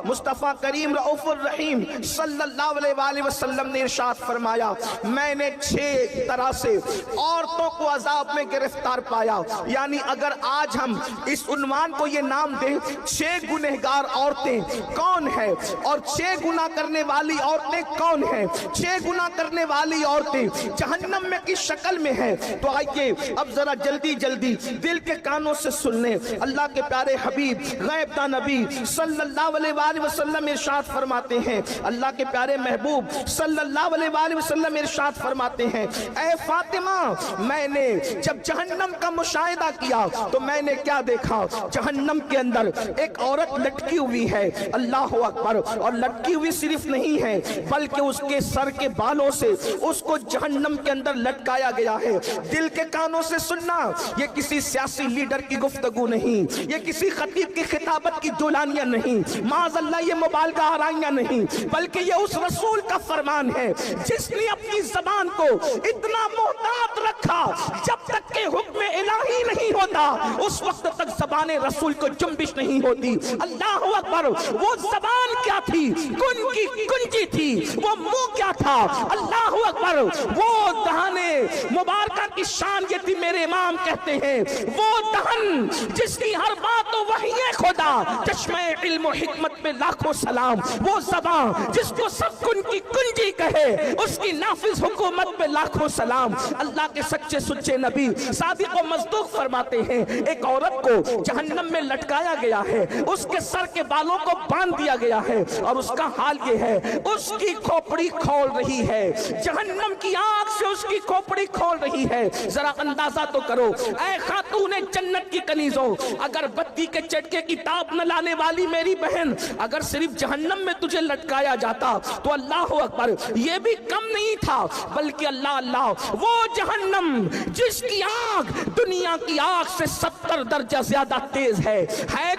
मुस्तफ़ा करीम रऊफ़ुर रहीम सल्लल्लाहु अलैहि वसल्लम ने इरशाद फरमाया, मैंने 6 तरह से औरतों को अजाब में गिरफ्तार पाया। यानी अगर आज हम इस उन्वान को ये नाम दें, 6 गुनहगार औरतें कौन है और 6 गुनाह करने वाली औरतें कौन है, 6 गुनाह करने वाली औरतें जहन्नम में किस शक्ल में है, तो आइए अब जरा जल्दी जल्दी दिल के कानों से सुन लें। अल्लाह के प्यारे हबीब गैब दा नबी सल्लल्लाहु अलैहि वसल्लम इरशाद फरमाते हैं, अल्लाह के प्यारे महबूब सल्लल्लाहु अलैहि वसल्लम इरशाद फरमाते हैं, ऐ फातिमा, मैंने जब जहन्नम का मुशाहिदा किया तो मैंने क्या देखा, जहन्नम के अंदर एक औरत लटकी हुई है, अल्लाह अकबर, और लटकी हुई सिर्फ नहीं है बल्कि उसके सर के बालों से उसको जहन्नम के अंदर लटकाया गया है। दिल के कानों से सुनना, ये किसी सियासी लीडर की गुफ्तगू नहीं, ये किसी खतीब की खिताबत की दुलानियां नहीं, माज़अल्लाह ये मुबालगा आराइयां नहीं, बल्कि ये उस रसूल का फरमान है जिसने अपनी जबान को इतना मोहतात रखा, जब तक के हुक्म इलाही नहीं होता उस वक्त तक जबान रसूल को जुम्बिश नहीं होती। अल्लाह अकबर, वो जबान क्या थी, कुन की कुंजी थी, वो मुंह क्या था, अल्लाह अकबर, वो दहाने मुबारका की शान ये थी, मेरे इमाम कहते हैं, वो दहन जिसकी हर बात तो वही है खुदा, चश्मे इल्म और हिकमत में लाखों सलाम, वो ज़बान जिसको सब कुन की कुंजी कहे, उसकी नाफिज हुकूमत में लाखों सलाम। अल्लाह के सच्चे सुच्चे नबी सादिक व मज़दूक फरमाते हैं, एक औरत को जहन्नम में लटकाया गया है, उसके सर के बालों को बांध दिया गया है और उसका हाल ये है, उसकी खोपड़ी खोल रही है, जहन्नम की आग से उसकी खोपड़ी खोल रही है। जरा अंदाजा तो करो, ऐ खातूने जन्नत की कनीजों, अगर बत्ती के चटके की ताप न लाने वाली मेरी बहन, अगर सिर्फ जहन्नम में तुझे लटकाया जाता तो अल्लाह अकबर, ये भी कम नहीं था, बल्कि अल्लाह अल्लाह, वो जहन्नम जिसकी आग दुनिया की आग से 70 दर्जा ज्यादा तेज है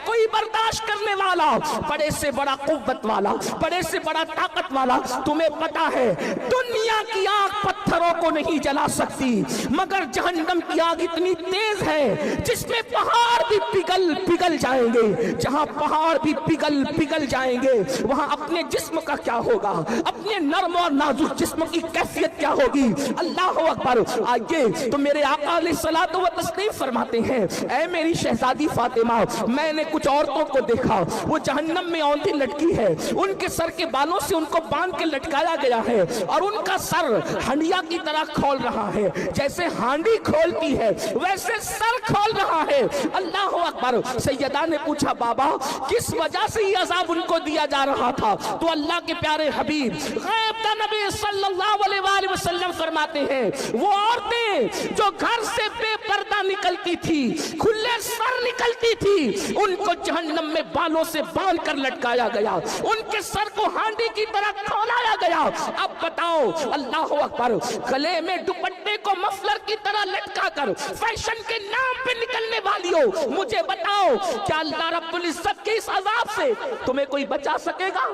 कोई बर्दाश्त करने वाला, बड़े से बड़ा कुव्वत वाला, बड़े से बड़ा ताकत वाला। तुम्हें पता है दुनिया की आग पत्थरों को नहीं जला सकती, मगर जहन्नम की आग इतनी तेज है जिसमें पहाड़ भी पिघल जाएंगे। जहां पहाड़ भी पिघल जाएंगे, वहां अपने जिस्म का क्या होगा, अपने नर्म और नाजुक जिस्म की कैफियत क्या होगी। अल्लाह अकबर। आइए तो मेरे आका अलैहिस्सलातु व तस्लीम फरमाते हैं, ऐ मेरी शहजादी फातिमा, मैंने कुछ औरतों को देखा, वो जहन्नम में औंधी लटकी है, उनके सर के बालों से उनको बांध के लटकाया गया है और उनका सर हंडिया की तरह खोल रहा है, जैसे हांडी खोलती है वैसे सर खोल रहा है। अल्लाह अकबर। सैयदा ने पूछा, बाबा किस वजह से ये अजाब उनको दिया जा रहा था? तो अल्लाह के प्यारे हबीब गैब दा नबी सल्लल्लाहु अलैहि वसल्लम फरमाते हैं, वो औरतें जो घर से बेपर्दा निकलती थी, खुले सर निकलती थी, उनको जहन्नम में बालों से बांध कर लटकाया गया, उनके सर को हांडी की तरह खोलाया गया। अब बताओ, अल्लाह अकबर, गले में दुपट्टे को मफलर की तरह लटका कर फैशन के नाम पे निकलने वाली हो, मुझे बताओ क्या अल्लाह रब्बुल इज्जत के इस अजाब से तुम्हें कोई बचा सकेगा?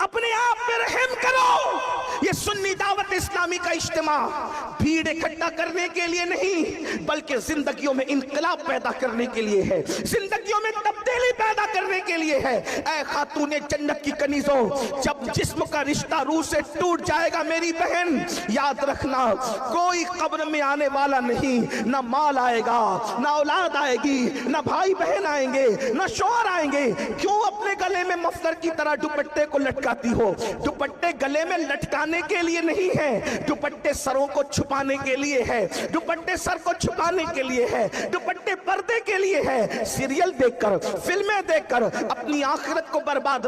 अपने आप पे रहम करो। ये सुन्नी दावत इस्लामी का इज्तिमा भीड़ इकट्ठा करने के लिए नहीं, बल्कि जिंदगियों में इनकलाब पैदा करने के लिए है, जिंदगियों में तब्दीली पैदा करने के लिए है। ऐ खातूने जन्नत की कनीजों, जब जिस्म का रिश्ता रूह से टूट जाएगा मेरी बहन, याद रखना कोई कब्र में आने वाला नहीं, ना माल आएगा, ना औलाद आएगी, ना भाई बहन आएंगे, ना शौहर आएंगे। क्यों अपने गले में मफलर की तरह दुपट्टे को लटकाती हो? दुपट्टे गले में लटकाने के लिए नहीं है, दुपट्टे सरों को छुपाने के लिए है, दुपट्टे सर को छुपाने के लिए है, दुपट्टे पर्दे के लिए है। सीरियल देखकर, फिल्में देखकर अपनी आखिरत को बर्बाद